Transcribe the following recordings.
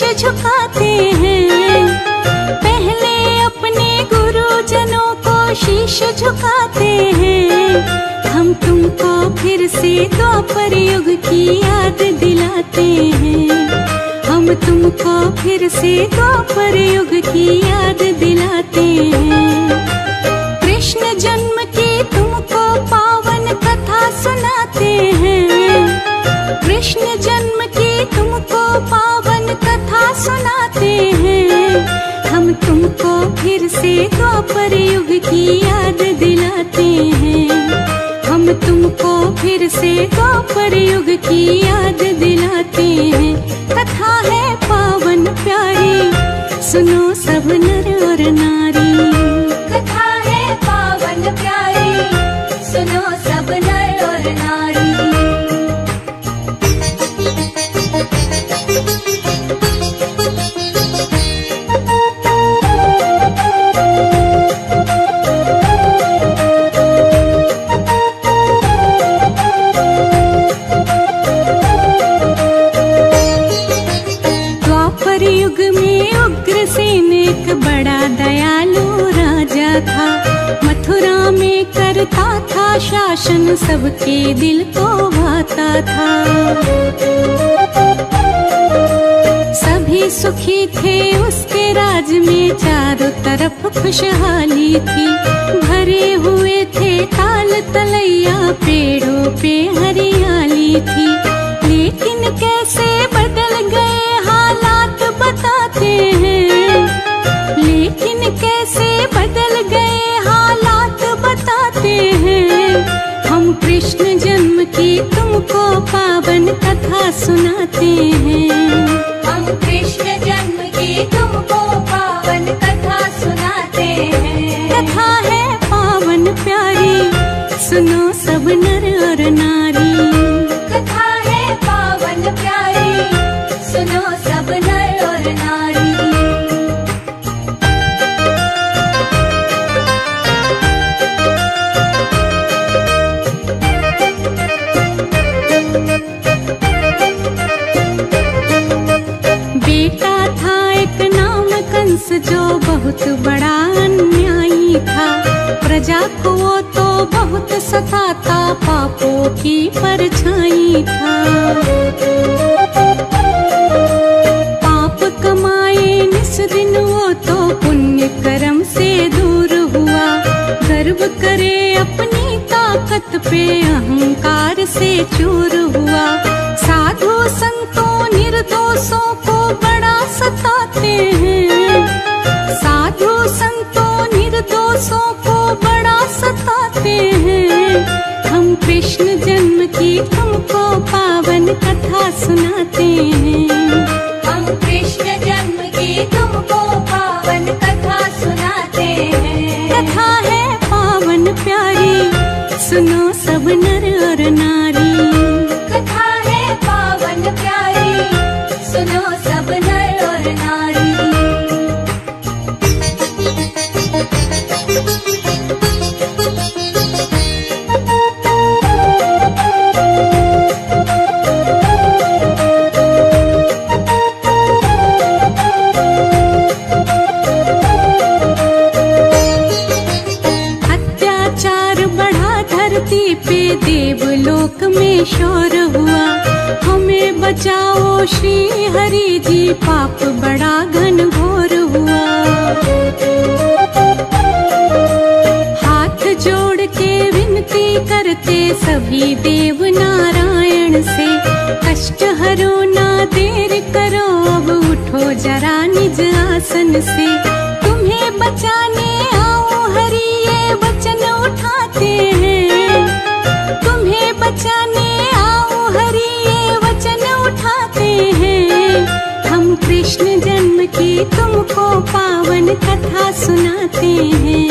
शीश झुकाते हैं। पहले अपने गुरुजनों को शीश झुकाते हैं। हम तुमको फिर से द्वापर युग की याद दिलाते हैं। हम तुमको फिर से द्वापर युग की याद दिलाते हैं। कृष्ण जन्म की तुमको पावन कथा सुनाते हैं। कृष्ण जन्म की तुमको पावन कथा सुनाते हैं। हम तुमको फिर से द्वापर युग की याद दिलाते हैं। हम तुमको फिर से द्वापर युग की याद दिलाते हैं। कथा है पावन प्यारी, सुनो सब नर और नारी। कथा है पावन प्यारी, सुनो सब नर और नारी। बड़ा दयालु राजा था, मथुरा में करता था शासन, सबके दिल को भाता था। सभी सुखी थे उसके राज में, चारों तरफ खुशहाली थी। भरे हुए थे ताल तलैया, पेड़ों पे हरियाली थी। लेकिन कैसे बदल गए हालात बताते हैं। लेकिन कैसे बदल गए हालात बताते हैं। हम कृष्ण जन्म की तुमको पावन कथा सुनाते हैं। हम कृष्ण जन्म की तुमको पावन कथा सुनाते हैं। कथा है पावन प्यारी, सुनो सब नर और नारी। कथा है पावन प्यारी, सुनो सब नर और नारी। बेटा था एक नाम कंस, जो बहुत बड़ा अन्यायी था। प्रजा को तो बहुत सताता, पापों की परछाई था। पाप कमाए निस दिन वो तो पुण्य कर्म से दूर हुआ। गर्व करे अपनी ताकत पे, अहंकार से चूर हुआ। साधु संतों निर्दोषों को बड़ा सताते हैं। साधु संतों निर्दोषों को बड़ा सताते हैं। हम कृष्ण जन्म की तुमको पावन कथा सुनाते हैं। हम कृष्ण जन्म की तुमको पावन कथा सुनाते हैं। कथा है पावन प्यारी, सुनो सब नर और नारी। कथा है पावन प्यारी, सुनो सब नर और नारी। पे देवलोक में शोर हुआ। हमें बचाओ श्री हरि जी, पाप बड़ा घनघोर हुआ। हाथ जोड़ के विनती करते सभी देव नारायण से, कष्ट हरो ना देर करो, अब उठो जरा निज आसन से। तुम्हें बचाने आओ हरि ये वचन उठाते हैं। तुम्हें बचाने आओ हरि ये वचन उठाते हैं। हम कृष्ण जन्म की तुमको पावन कथा सुनाते हैं।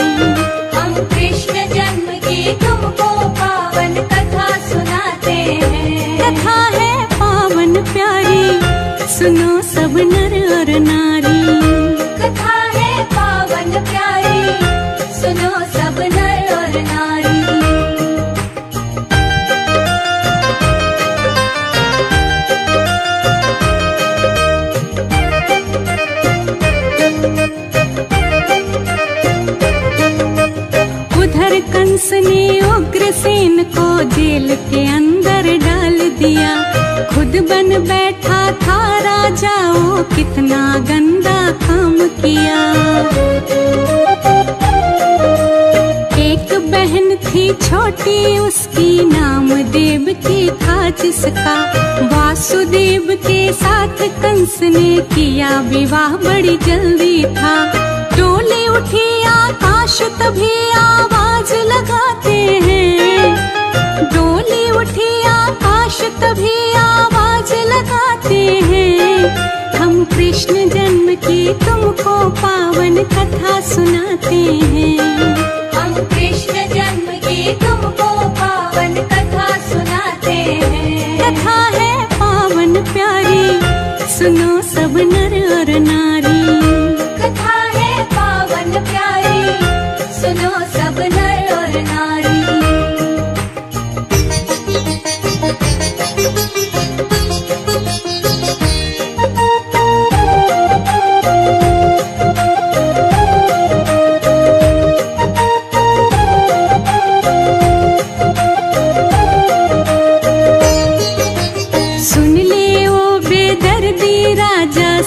हम कृष्ण जन्म की तुमको पावन कथा सुनाते हैं। कथा है पावन प्यारी, सुनो सब नर और नारी। कथा है पावन प्यारी, सुनो सब नर और नारी। भीमसेन को जेल के अंदर डाल दिया। खुद बन बैठा था राजा, वो कितना गंदा काम किया। एक बहन थी छोटी, उसकी नाम देवकी था जिसका। वासुदेव के साथ कंस ने किया विवाह, बड़ी जल्दी था। डोली उठी आकाश, तभी आवाज लगाते हैं। डोली उठी आकाश, तभी आवाज लगाते हैं। हम कृष्ण जन्म की तुमको पावन कथा सुनाते हैं। हम कृष्ण जन्म की तुमको पावन कथा सुनाते हैं। कथा है पावन प्यारी, सुनो सब नर और नारी। कथा है पावन प्यारी, सुनो सब नर और नारी।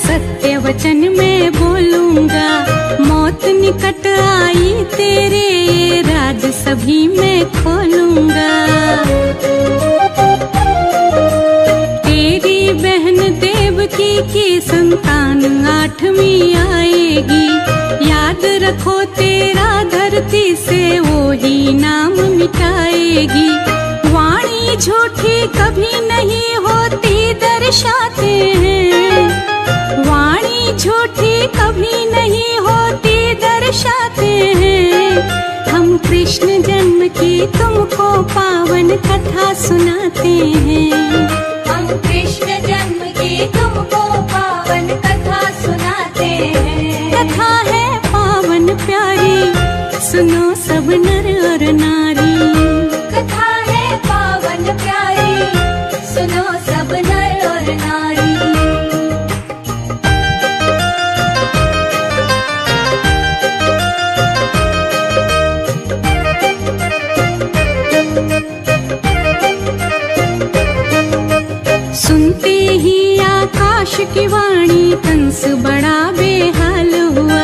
सत्य वचन में बोलूंगा, मौत निकट आई तेरे, ये राज सभी में खोलूंगा। तेरी बहन देवकी की संतान 8वीं आएगी। याद रखो तेरा धरती से वो ही नाम मिटाएगी। वाणी झूठी कभी नहीं होती दर्शाते हैं। वाणी झूठी कभी नहीं होती दर्शाते हैं। हम कृष्ण जन्म की तुमको पावन कथा सुनाते हैं। हम कृष्ण जन्म की तुमको पावन कथा सुनाते हैं। कथा है पावन प्यारी, सुनो सब नर और नारी। कथा है पावन प्यारी, सुनो सब नर और नारी। सुनते ही आकाश की वाणी कंस बड़ा बेहाल हुआ।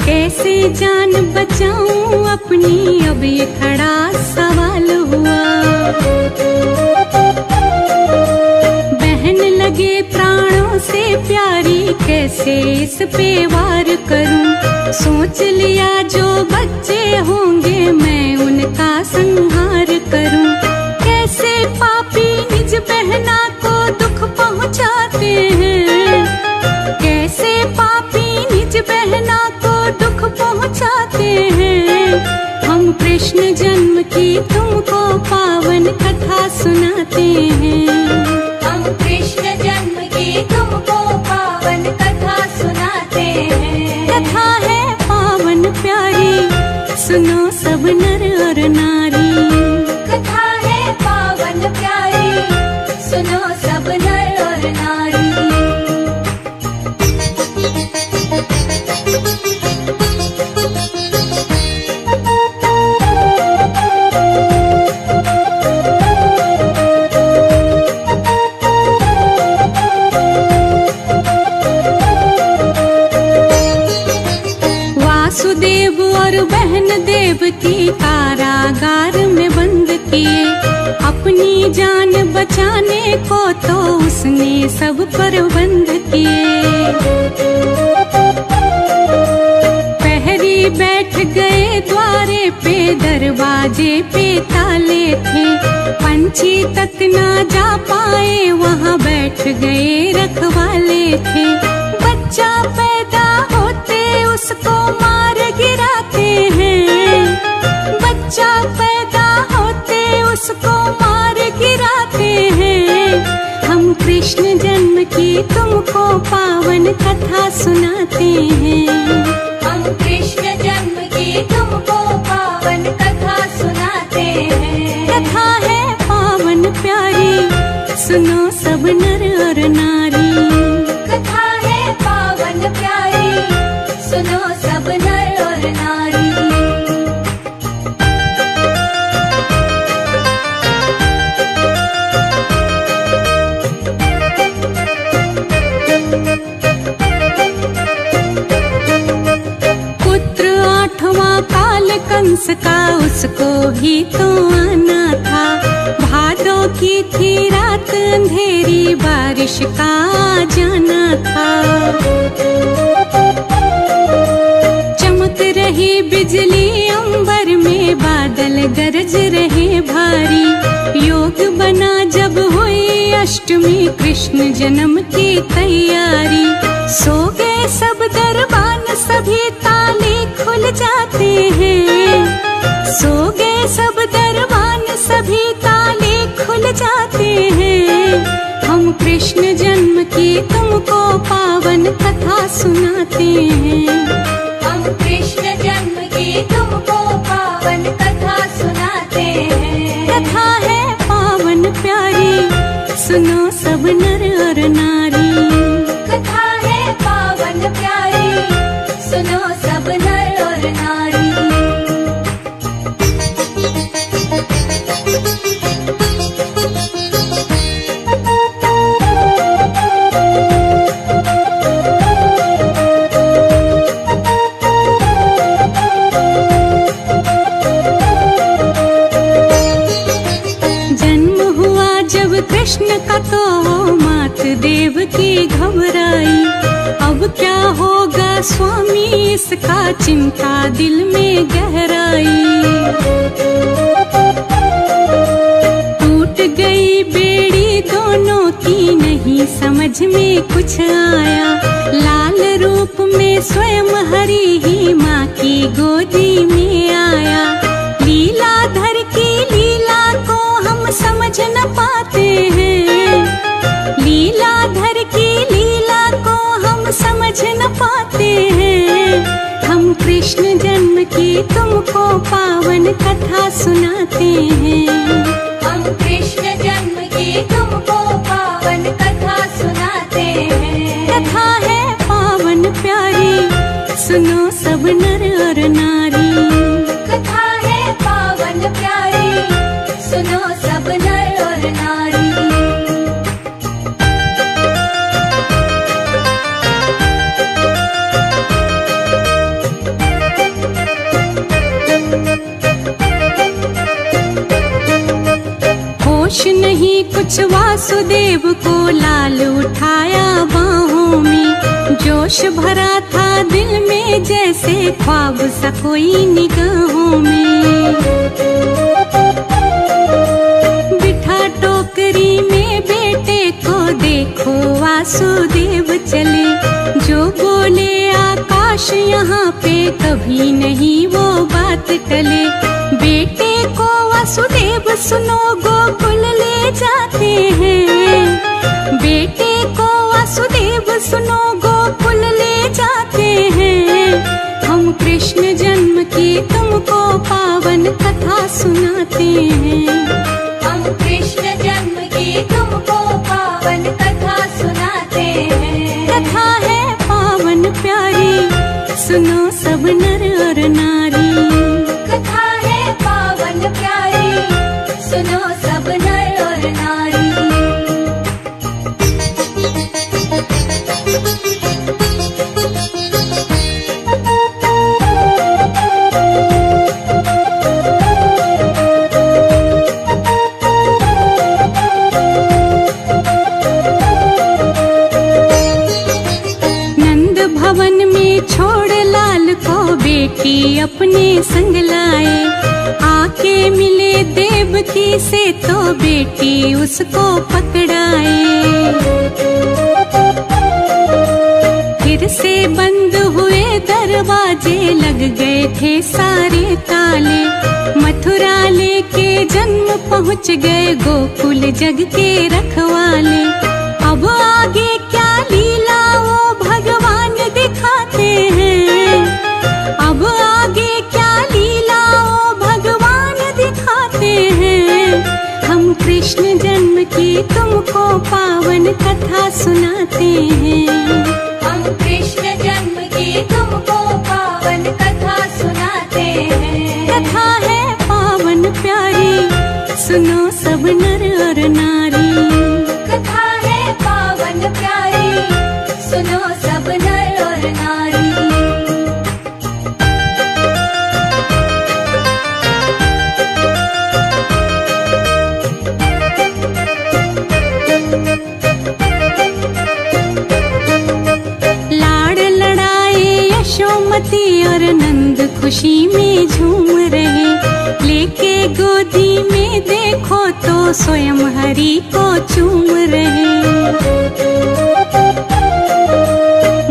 कैसे जान बचाऊं अपनी, अब ये खड़ा सवाल हुआ। बहन लगे प्राणों से प्यारी, कैसे इस पे वार करूं। सोच लिया जो बच्चे होंगे मैं उनका संहार करूं। कैसे पापी निज बहना को दुख पहुंचाते हैं। कैसे पापी निज बहना को दुख पहुंचाते हैं। हम कृष्ण जन्म की तुमको पावन कथा सुनाते हैं। हम कृष्ण जन्म की तुमको पावन कथा सुनाते हैं। कथा है पावन प्यारी, सुनो सब नर और नारी। कथा है पावन प्यारी, सुनो सब नर और नारी। वासुदेव और बहन देवकी कारागार में बंद किए। अपनी जान बचाने को तो उसने सब प्रबंध किए। पहरी बैठ गए द्वारे पे, दरवाजे पे ताले थे। पंछी तक ना जा पाए, वहाँ बैठ गए रखवाले थे। बच्चा पैदा होते उसको मार गिराते हैं। बच्चा पैदा होते उसको मार गिराते हैं। हम कृष्ण जन्म की तुमको पावन कथा सुनाते हैं। हम कृष्ण जन्म की तुमको पावन कथा सुनाते हैं। कथा है पावन प्यारी, सुनो सब नर और नारी। कथा है पावन प्यारी, सुनो सब नर और नारी। मास का उसको भी तो आना था। भादों की थी रात अंधेरी, बारिश का जाना था। चमक रही बिजली अंबर में, बादल गरज रहे भारी। योग बना जब हुई अष्टमी, कृष्ण जन्म की तैयारी। सो गए सब दरबान, सभी ताले खुल जाते हैं। सो गए सब दरबान, सभी ताले खुल जाते हैं। हम कृष्ण जन्म की तुमको पावन कथा सुनाते हैं। हम कृष्ण जन्म की तुमको पावन कथा सुनाते हैं। कथा है पावन प्यारी, सुनो सब नर और नारी। कथा है पावन प्यारी, सुनो सब नर और नारी। कृष्ण का तो मात देव की घबराई। अब क्या होगा स्वामी इसका, चिंता दिल में गहराई। टूट गई बेड़ी दोनों की, नहीं समझ में कुछ आया। लाल रूप में स्वयं हरि ही माँ की गोदी में आया। लीलाधर की लीला को हम समझ न पाते हैं। लीलाधर की लीला को हम समझ न पाते हैं। हम कृष्ण जन्म की तुमको पावन कथा सुनाते हैं। हम कृष्ण जन्म की तुमको पावन कथा सुनाते हैं। कथा है पावन प्यारी, सुनो सब नर और नारी। कथा है पावन प्यारी, सुनो सब नर और नारी। होश नहीं कुछ वासुदेव को, लाल उठाया बाहों में। जोश भरा था दिल में, जैसे ख्वाब सा कोई निगाहों में। बिठा टोकरी में बेटे को, देखो वासुदेव चले। जो बोले आकाश यहाँ पे, कभी नहीं वो बात टले। बेटे को वासुदेव सुनो गोकुल ले जाते हैं। बेटे को वासुदेव सुनो गोकुल ले जाते हैं। हम कृष्ण जन्म की तुमको पावन कथा सुनाते हैं। हम कृष्ण जन्म की तुमको पावन कथा सुनाते हैं। कथा है पावन प्यारी, सुनो सब नर और नारी। कथा है पावन प्यारी, सुनो सब नर और नारी। नंद भवन में छोड़ लाल को, बेटी अपने संग लाए। आके मिले देवकी से, तो बेटी उसको पकड़ाए। फिर से बंद हुए दरवाजे, लग गए थे सारे ताले। मथुरा लेके जन्म पहुँच गए, गोकुल जग के रखवाले। अब आगे क्या लीला वो भगवान दिखाते हैं। अब आगे क्या लीला वो भगवान दिखाते हैं। हम कृष्ण जन्म की तुमको पावन कथा सुनाते हैं। हम कृष्ण जन्म की तुमको पावन कथा सुनाते हैं। कथा है पावन प्यारी, सुनो सब नर और नारी। कथा है पावन प्यारी, सुनो सब नर और नारी। यशोमती और नंद खुशी में झूम रहे। लेके गोदी में देखो तो स्वयं हरि को चूम रहे।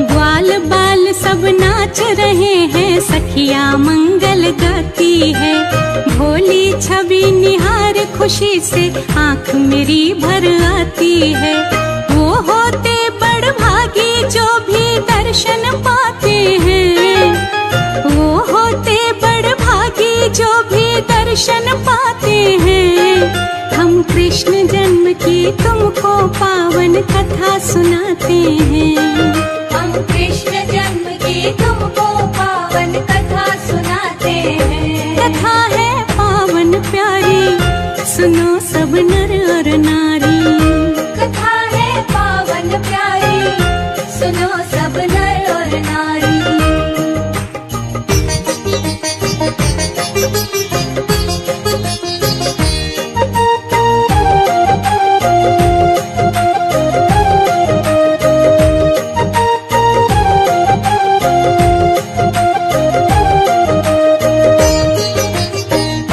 ग्वाल बाल सब नाच रहे हैं, सखिया मंगल गाती है। भोली छवि निहार खुशी से आंख मेरी भर आती है। वो होते बड़ भागी जो भी दर्शन पाते हैं। वो होते बड़ भागी जो भी दर्शन पाते हैं। हम कृष्ण जन्म की तुमको पावन कथा सुनाते हैं। हम कृष्ण जन्म की तुमको पावन कथा सुनाते हैं। कथा है पावन प्यारी, सुनो सब नर और नारी। कथा है पावन प्यारी, सुनो सब नर और नारी।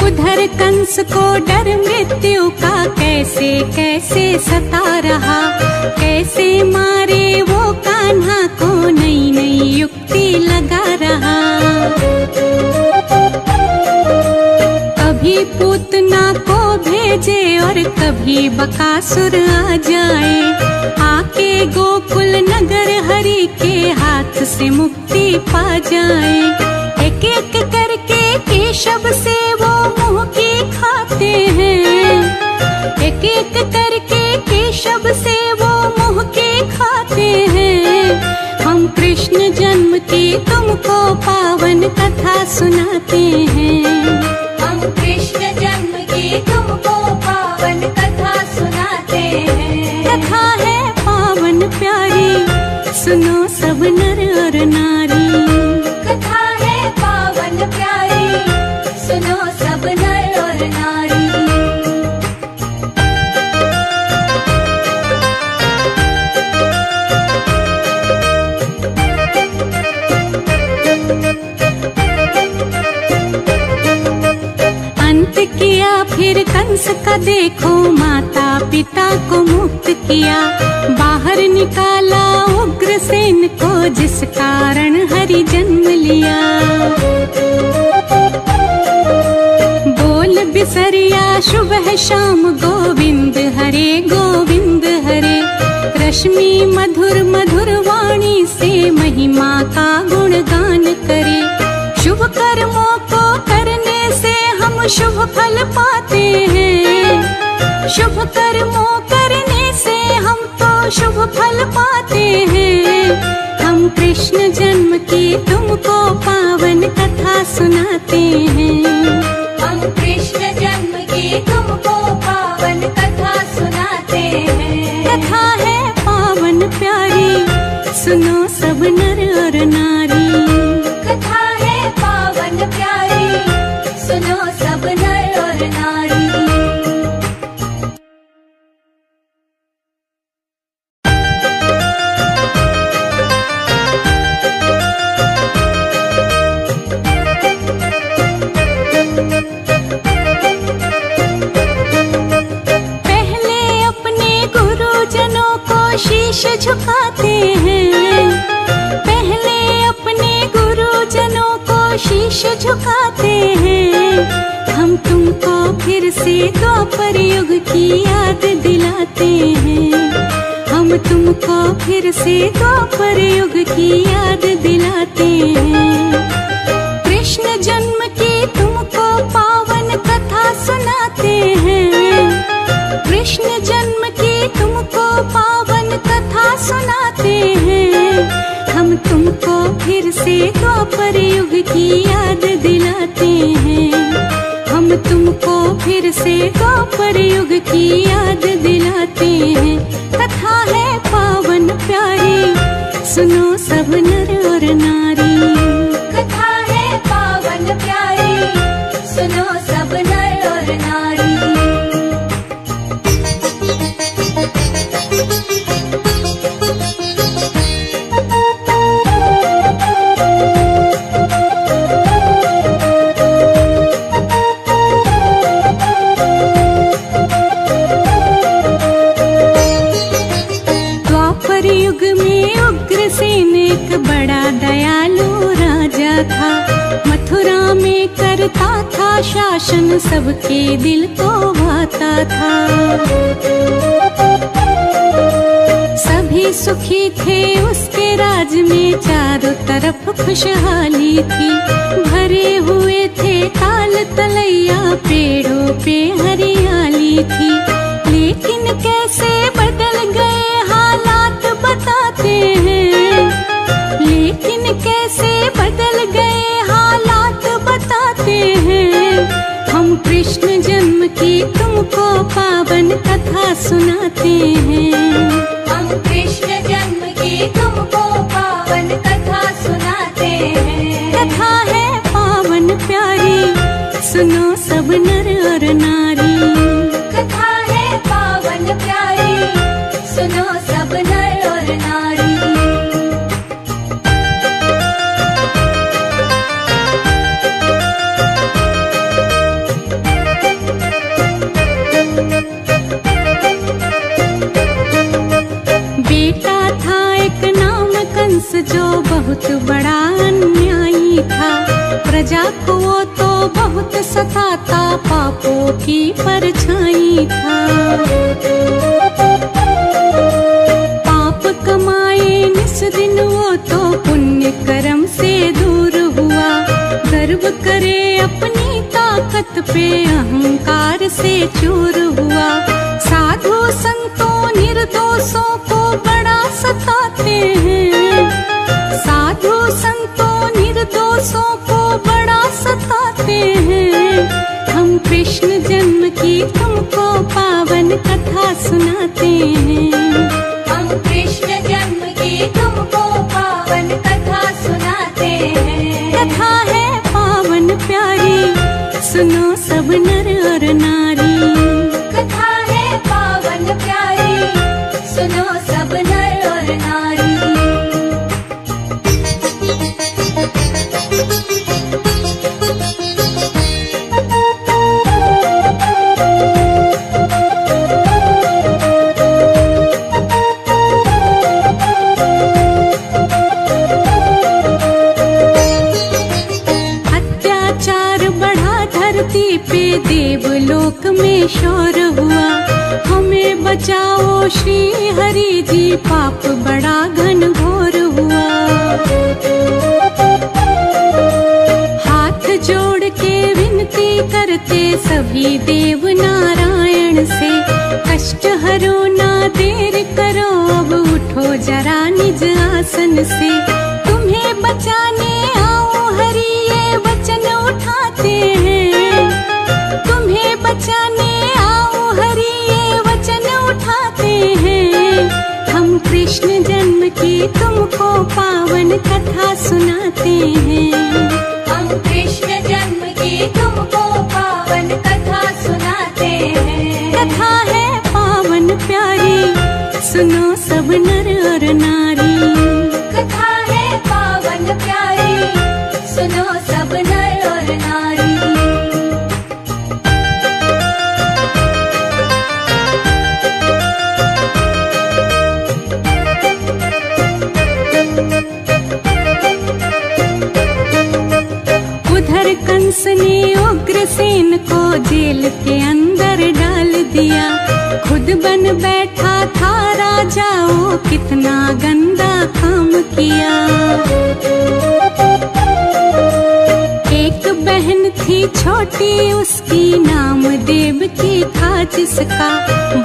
उधर कंस को डर मृत्यु का कैसे कैसे सता रहा। कैसे मारे वो कान्हा को नई नई युक्ति लगा रहा। कभी पूतना को भेजे और कभी बकासुर आ जाए। आके गोकुल नगर हरि के हाथ से मुक्ति पा जाए। एक एक करके केशव से वो मुंह की खाते हैं। एक एक करके केशव से वो मुंह की खाते हैं। हम कृष्ण जन्म की तुमको पावन कथा सुनाते हैं। हम कृष्ण जन्म की तुमको पावन कथा सुनाते हैं। कथा है पावन प्यारी, सुनो सब नर और नारी। कथा है पावन प्यारी, सुनो सब नर और नारी। अंत किया फिर कंस का देखो, माता पिता को मुक्त किया। बाहर निकाला उग्रसेन को, जिस कारण हरि जन्म लिया। बोल बिसरिया सुबह शाम गोविंद हरे गोविंद हरे। रश्मि मधुर मधुर वाणी से महिमा का गुणगान करे। शुभ कर्मों को करने से हम शुभ फल पाते हैं। शुभ कर्मों करने से हम तो शुभ फल पाते हैं। हम कृष्ण जन्म की तुमको पावन कथा सुनाते हैं। हम कृष्ण जन्म की तुमको पावन कथा सुनाते हैं। कथा है पावन प्यारी, सुनो सब नर और नारी। कथा है पावन प्यारी, सुनो सब नर और नारी। शीश झुकाते हैं। पहले अपने गुरुजनों को शीश झुकाते हैं। हम तुमको फिर से द्वापर युग की याद दिलाते हैं। हम तुमको फिर से द्वापर युग की याद दिलाते हैं। कृष्ण जन्म की तुमको पावन कथा सुनाते हैं। कृष्ण जन्म की तुमको पावन कथा सुनाते हैं। हम तुमको फिर से द्वापर युग की याद दिलाते हैं। हम तुमको फिर से द्वापर युग की याद दिलाते हैं। कथा है पावन प्यारी, सुनो सब नर और नारी। कथा है पावन प्यारी, सुनो सब नर और नारी। शासन सबके दिल को भाता था। सभी सुखी थे उसके राज में, चारों तरफ खुशहाली थी। भरे हुए थे ताल तलैया, पेड़ों पे हरियाली थी। लेकिन कैसे बदल गए हालात बताते हैं, लेकिन कैसे बदल गए हालात बताते हैं। हम कृष्ण जन्म की तुमको पावन कथा सुनाते हैं। हम कृष्ण जन्म की तुमको पावन कथा सुनाते हैं। कथा है पावन प्यारी, सुनो सब नर और नारी। कथा है पावन प्यारी, सुनो सब नर और नारी। बेटा था एक नाम कंस, जो बहुत बड़ा अन्यायी था। प्रजा को वो तो बहुत सताता, पापों की परछाई था। पाप कमाए निस दिन वो तो पुण्य कर्म से दूर हुआ। गर्व करे अपनी ताकत पे, अहंकार से चूर हुआ। साधु संतों निर्दोषों को बड़ा सताते हैं। साधु संतों निर्दोषों को बड़ा सताते हैं। हम कृष्ण जन्म की तुमको पावन कथा सुनाते हैं। हम कृष्ण जन्म की तुमको पावन कथा सुनाते हैं। कथा है पावन प्यारी, सुनो सब नर और नारी। कथा है पावन प्यारी, सुनो सब नर और नारी। अत्याचार बढ़ा धरती पे, देवलोक में शोर हुआ। हमें बचाओ श्री हरि जी, पाप बड़ा घनघोर हुआ। हाथ जोड़ के विनती करते सभी देव नारायण से, कष्ट हरो ना देर करो, अब उठो जरा निज आसन से। तुम्हें बचाने आओ हरि ये वचन उठाते हैं। तुम्हें बचाने आओ हरि ये वचन उठाते हैं। हम कृष्ण जन्म की तुमको पावन कथा सुनाते हैं। हम कृष्ण जन्म की तुमको पावन कथा सुनाते हैं। कथा है पावन प्यारी, सुनो सब नर और नारी। कथा है पावन प्यारी, सुनो सब नर और नारी। उधर कंस ने उग्रसेन को जेल के अंदर डाल दिया। खुद बन बैठा था राजा, वो कितना गंदा काम किया। एक बहन थी छोटी उसकी, नाम देवकी था जिसका।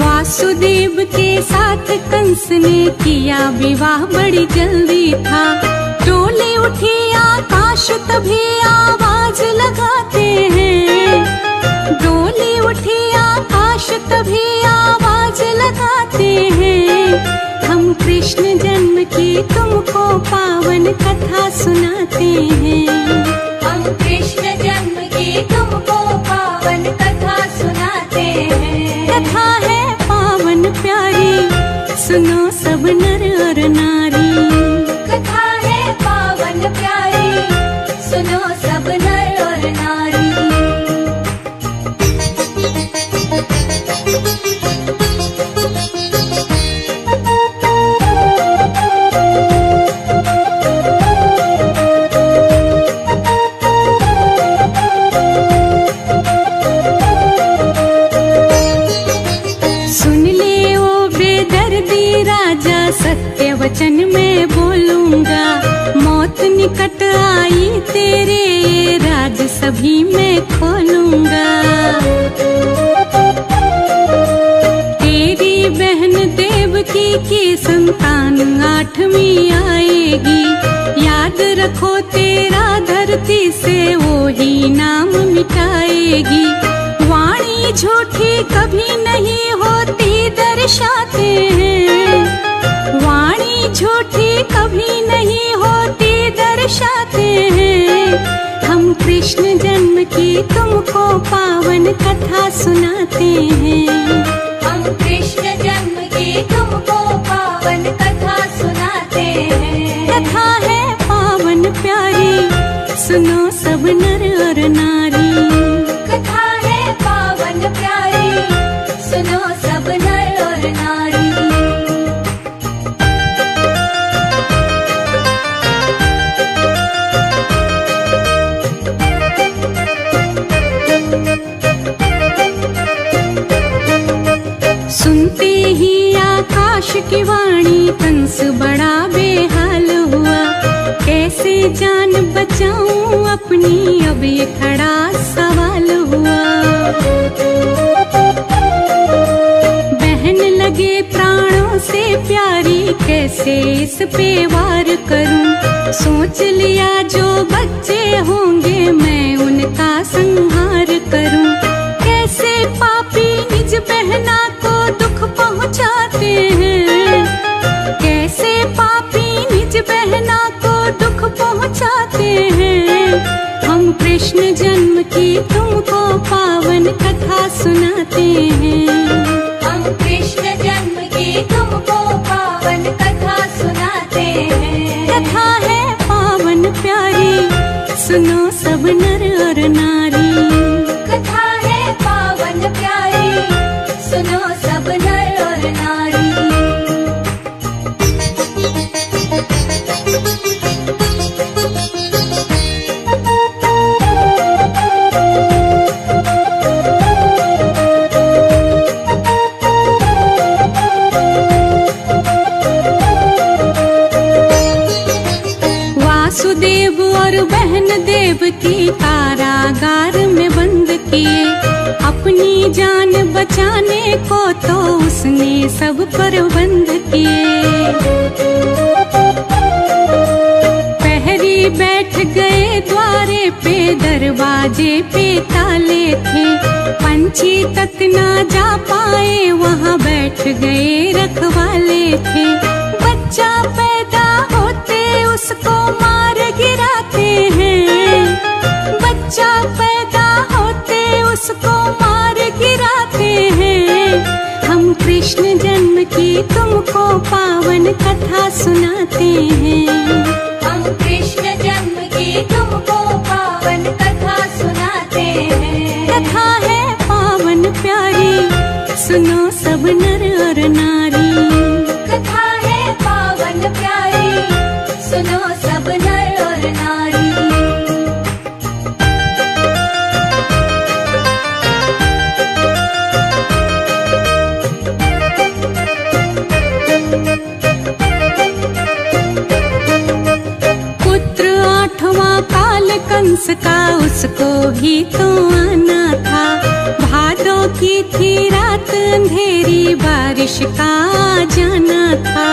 वासुदेव के साथ कंस ने किया विवाह, बड़ी जल्दी था। डोली उठी आकाश तभी आवाज लगाते हैं। डोली उठी आकाश तभी आवाज लगाते हैं। हम कृष्ण जन्म की तुमको पावन कथा सुनाते हैं। हम कृष्ण जन्म की तुमको पावन कथा सुनाते हैं। कथा है पावन प्यारी, सुनो सब नर और नारी। कथा है पावन प्यारी, सुनो सब नर और नारी। मौत निकट आई तेरे, ये राज सभी मैं खोलूंगा। तेरी बहन देवकी की संतान 8वीं आएगी, याद रखो तेरा धरती से वो ही नाम मिटाएगी। वाणी झूठी कभी नहीं होती दर्शाते हैं, वाणी झूठी कभी नहीं होती दर्शाते हैं। हम कृष्ण जन्म की तुमको पावन कथा सुनाते हैं। हम कृष्ण जन्म की तुमको पावन कथा सुनाते हैं। कथा है पावन प्यारी, सुनो सब नर और नारी। कथा है पावन प्यारी, सुनो सब नर और नारी। सुनते ही आकाश की वाणी कंस बड़ा बेहाल हुआ। कैसे जान बचाऊं अपनी, अब ये खड़ा सवाल हुआ। बहन लगे प्राणों से प्यारी, कैसे इस पे वार करूं। सोच लिया जो बच्चे होंगे मैं उनका संहार करूं। कैसे पापी निज बहना को दुख पहुंचाते हैं, कैसे पापी निज बहना को दुख पहुंचाते हैं। हम कृष्ण जन्म की तुमको पावन कथा सुनाते हैं। हम कृष्ण जन्म की तुमको पावन कथा सुनाते हैं। कथा है पावन प्यारी, सुनो सब नर और नारी। कथा है पावन प्यारी, सुनो सब नर और नारी। वासुदेव और बहन देवकी कारागार में बंद किए। अपनी जान बचाने को तो उसने सब प्रबंध किए। पहरी बैठ गए द्वारे पे, दरवाजे पे ताले थे। पंछी तक ना जा पाए, वहाँ बैठ गए रखवाले थे। बच्चा पैदा होते उसको मार गिराते हैं, बच्चा पैदा होते उसको मार गिराते हैं। हम कृष्ण जन्म की तुमको पावन कथा सुनाते हैं। हम कृष्ण जन्म की तुमको पावन कथा सुनाते हैं। कथा है पावन प्यारी, सुनो सब नर और नारी। कथा है पावन प्यारी, सुनो सब नर और नारी। पुत्र 8वां काल कंस का, उसको भी तो आना था। भादों की थी रात अंधेरी, बारिश का जाना था।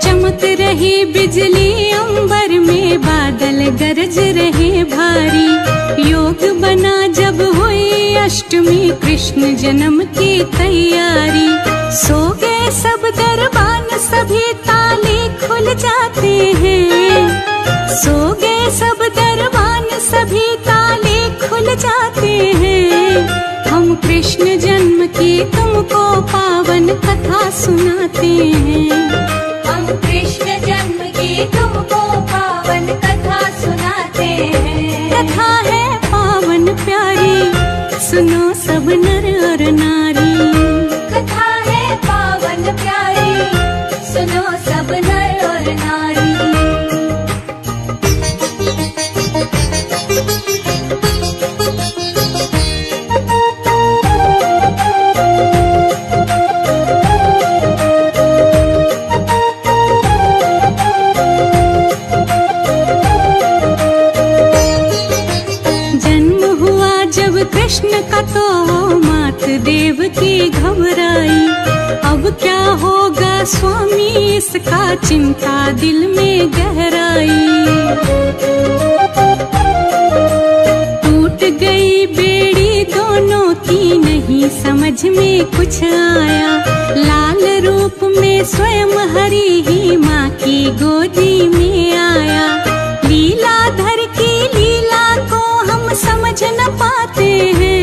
चमक रही बिजली अंबर में, बादल गरज रहे भारी। योग बना जब हुई अष्टमी, कृष्ण जन्म की तैयारी। सो गए सब दरबान, सभी ताले खुल जाते हैं। सो गए सब दरबान, सभी ताले खुल जाते हैं। हम कृष्ण जन्म की तुमको पावन कथा सुनाते हैं। हम कृष्ण जन्म की तुमको पावन कथा सुनाते हैं। कथा है पावन प्यारी, सुनो सब नर और नारी। कथा है पावन प्यारी, सुनो सब नर और नारी। की घबराई। अब क्या होगा स्वामी इसका चिंता दिल में गहराई। टूट गई बेड़ी दोनों की नहीं समझ में कुछ आया। लाल रूप में स्वयं हरि ही माँ की गोदी में आया। लीलाधर की लीला को हम समझ न पाते हैं।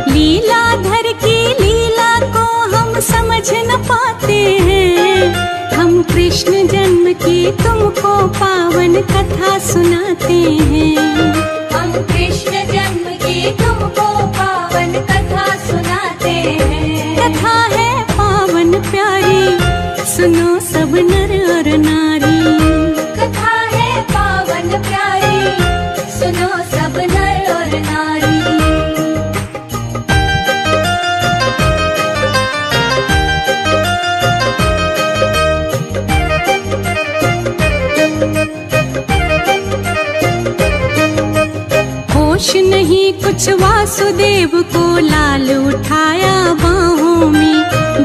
लीलाधर की लीला को हम समझ न पाते हैं। हम कृष्ण जन्म की तुमको पावन कथा सुनाते हैं। हम कृष्ण जन्म की तुमको पावन कथा सुनाते हैं। कथा है पावन प्यारी, सुनो सब नर और नारी। कथा है पावन प्यारी, सुनो सब नर और नारी। होश नहीं कुछ वासुदेव को लाल उठाया बाहों में।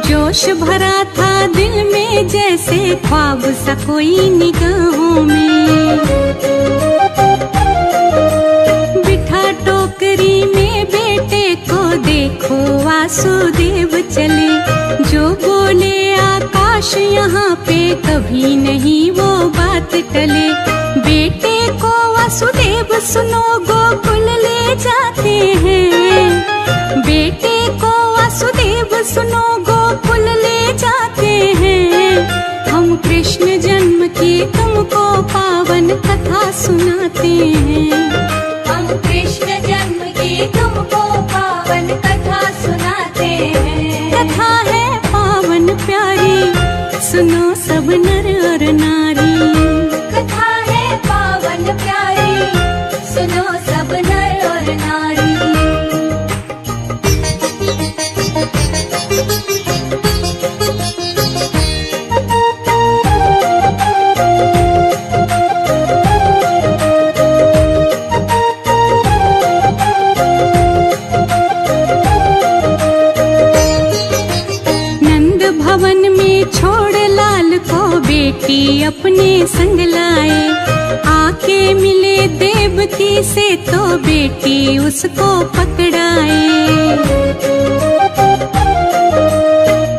जोश भरा था दिल में जैसे ख्वाब सा कोई निगाहों में। बिठा टोकरी में बेटे को देखो वासुदेव चले। जो बोले आकाश यहाँ पे कभी नहीं वो बात टले। बेटे को वासुदेव सुनो गोकुल ले जाते हैं। बेटे को वासुदेव सुनो गोकुल ले जाते हैं। हम कृष्ण जन्म की तुमको पावन कथा सुनाते हैं। हम कृष्ण जन्म की तुमको पावन कथा सुनाते हैं। कथा है पावन प्यारी, सुनो सब नर और नारी। कथा है पावन प्यारी, सुनो सब नर और नारी। नंद भवन में छोड़ लाल को बेटी अपने संग लाए। आके मिले देवकी से तो बेटी उसको पकड़ाए।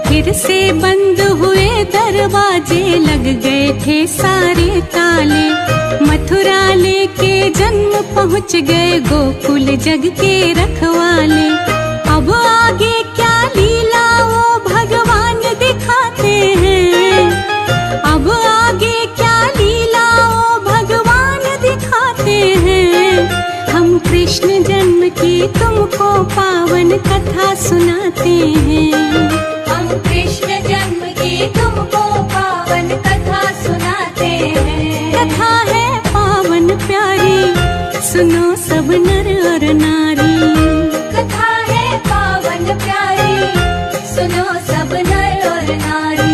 फिर से बंद हुए दरवाजे, लग गए थे सारे ताले। मथुरा लेके जन्म पहुँच गए गोकुल जग के रखवाले। अब आगे क्या लीला वो भगवान दिखाते हैं। अब आगे क्या लीला वो भगवान दिखाते हैं। हम कृष्ण जन्म की तुमको पावन कथा सुनाते हैं। हम कृष्ण जन्म की तुमको पावन कथा सुनाते हैं। कथा है पावन प्यारी, सुनो सब नर और नारी। कथा है पावन प्यारी, सुनो सब नर और नारी।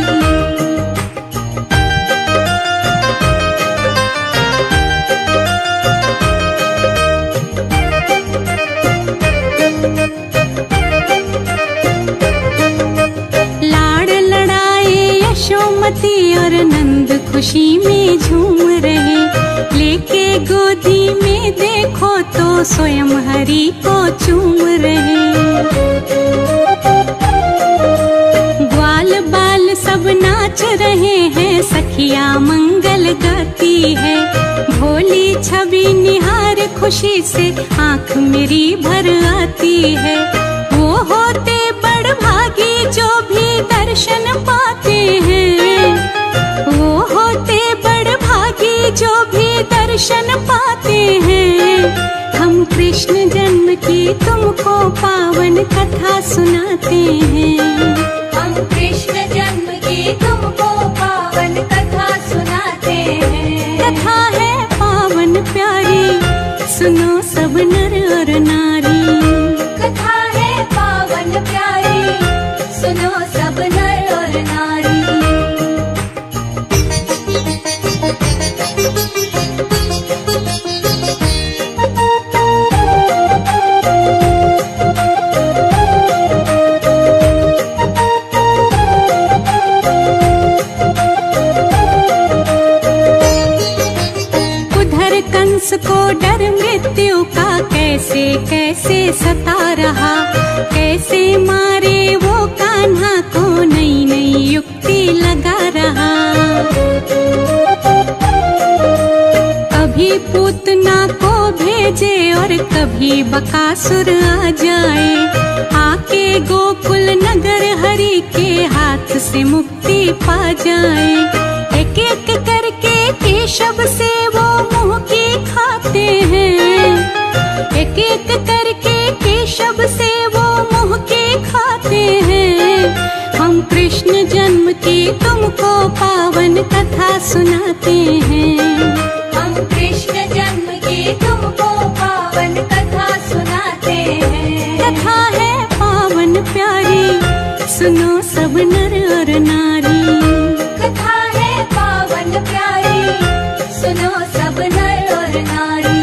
लाड़ लड़ाए यशोमती और नंद खुशी में झूम रहे। लेके गोदी में देखो तो स्वयं हरि को चूम रहे। ग्वाल बाल सब नाच रहे हैं, सखिया मंगल गाती है। भोली छवि निहार खुशी से आंख मेरी भर आती है। वो होते बड़ भागी जो भी दर्शन पाते हैं। वो होते बड़ भागी जो भी दर्शन पाते हैं। हम कृष्ण जन्म की तुमको पावन कथा सुनाते हैं। हम कृष्ण जन्म की तुमको पावन कथा सुनाते हैं। कथा है पावन प्यारी, सुनो सब नर और नारी। कथा है पावन प्यारी, सुनो सब नर और नारी। उसको डर मृत्यु का कैसे कैसे सता रहा, कैसे मारे वो कान्हा को नई नई युक्ति लगा रहा। कभी पूतना को भेजे और कभी बकासुर आ जाए, आके गोकुल नगर हरि के हाथ से मुक्ति पा जाए। एक एक करके केशव से वो मुंह की खाते हैं, एक एक करके केशव से वो मुंह की खाते हैं। हम कृष्ण जन्म की तुमको पावन कथा सुनाते हैं, हम कृष्ण जन्म की तुमको पावन कथा सुनाते हैं। कथा है पावन प्यारी, सुनो सब नर और नारी। कथा है पावन प्यारी, सुनो सब नर और नारी।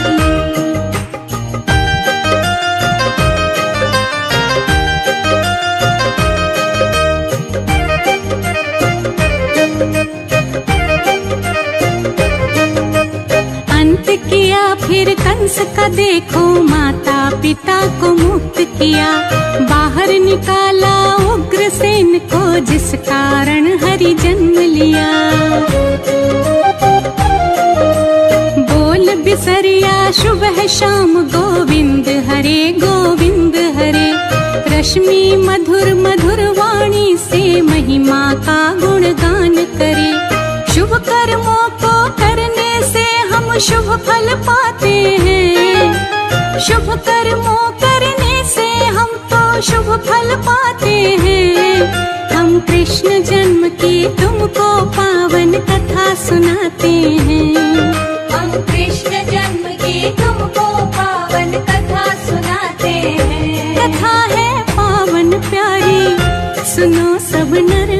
अंत किया फिर कंस का देखो, माता पिता को मुक्त किया, बाहर निकाला उग्रसेन को जिस कारण हरि जन्म लिया। बोल बिसरिया सुबह शाम गोविंद हरे, रश्मि मधुर मधुर वाणी से महिमा का गुणगान करे। शुभ कर्मों को करने से हम शुभ फल पाते हैं, शुभ कर्मों करने से हम तो शुभ फल पाते हैं। हम कृष्ण जन्म की तुमको पावन कथा सुनाते हैं, हम कृष्ण जन्म की तुमको पावन कथा सुनाते हैं। कथा है पावन प्यारी, सुनो सब नर